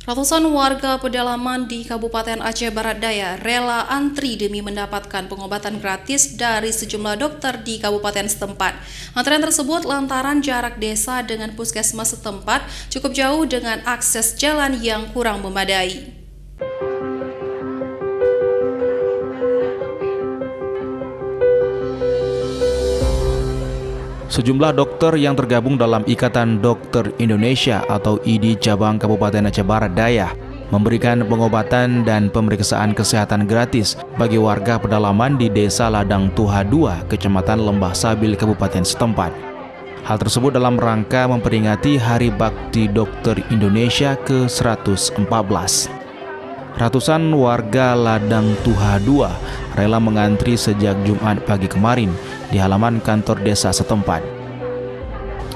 Ratusan warga pedalaman di Kabupaten Aceh Barat Daya rela antri demi mendapatkan pengobatan gratis dari sejumlah dokter di kabupaten setempat. Antrean tersebut lantaran jarak desa dengan puskesmas setempat cukup jauh dengan akses jalan yang kurang memadai. Sejumlah dokter yang tergabung dalam Ikatan Dokter Indonesia atau IDI Cabang Kabupaten Aceh Barat Daya memberikan pengobatan dan pemeriksaan kesehatan gratis bagi warga pedalaman di Desa Ladang Tuha II, Kecamatan Lembah Sabil, Kabupaten setempat. Hal tersebut dalam rangka memperingati Hari Bakti Dokter Indonesia ke-114. Ratusan warga Ladang Tuha II rela mengantri sejak Jumat pagi kemarin di halaman kantor desa setempat.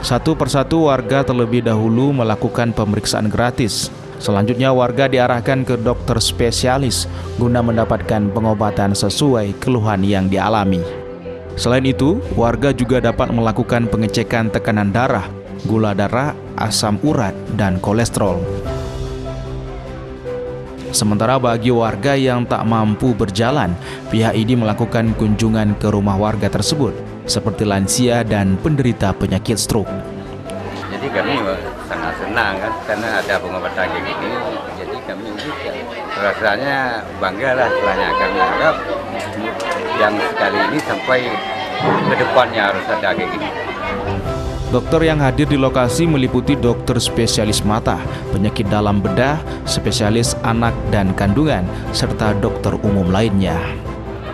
Satu persatu warga terlebih dahulu melakukan pemeriksaan gratis. Selanjutnya warga diarahkan ke dokter spesialis guna mendapatkan pengobatan sesuai keluhan yang dialami. Selain itu, warga juga dapat melakukan pengecekan tekanan darah, gula darah, asam urat, dan kolesterol. Sementara bagi warga yang tak mampu berjalan, pihak IDI melakukan kunjungan ke rumah warga tersebut, seperti lansia dan penderita penyakit stroke. Jadi kami sangat senang kan, karena ada pengobatan kayak gini. Jadi kami rasanya bangga lah, istilahnya. Kami harap yang sekali ini sampai ke depannya harus ada kayak gini. Dokter yang hadir di lokasi meliputi dokter spesialis mata, penyakit dalam bedah, spesialis anak dan kandungan, serta dokter umum lainnya.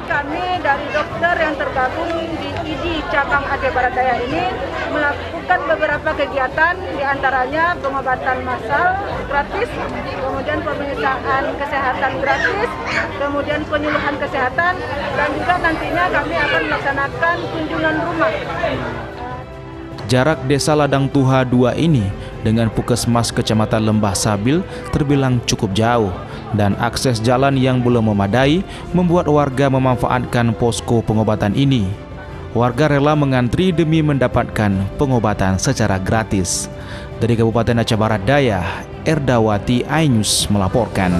Kami dari dokter yang tergabung di IDI Cabang Aceh Barat Daya ini melakukan beberapa kegiatan, diantaranya pengobatan massal gratis, kemudian pemeriksaan kesehatan gratis, kemudian penyuluhan kesehatan, dan juga nantinya kami akan melaksanakan kunjungan rumah. Jarak Desa Ladang Tuha II ini dengan Puskesmas Kecamatan Lembah Sabil terbilang cukup jauh, dan akses jalan yang belum memadai membuat warga memanfaatkan posko pengobatan ini. Warga rela mengantri demi mendapatkan pengobatan secara gratis. Dari Kabupaten Aceh Barat Daya, Erdawati iNews melaporkan.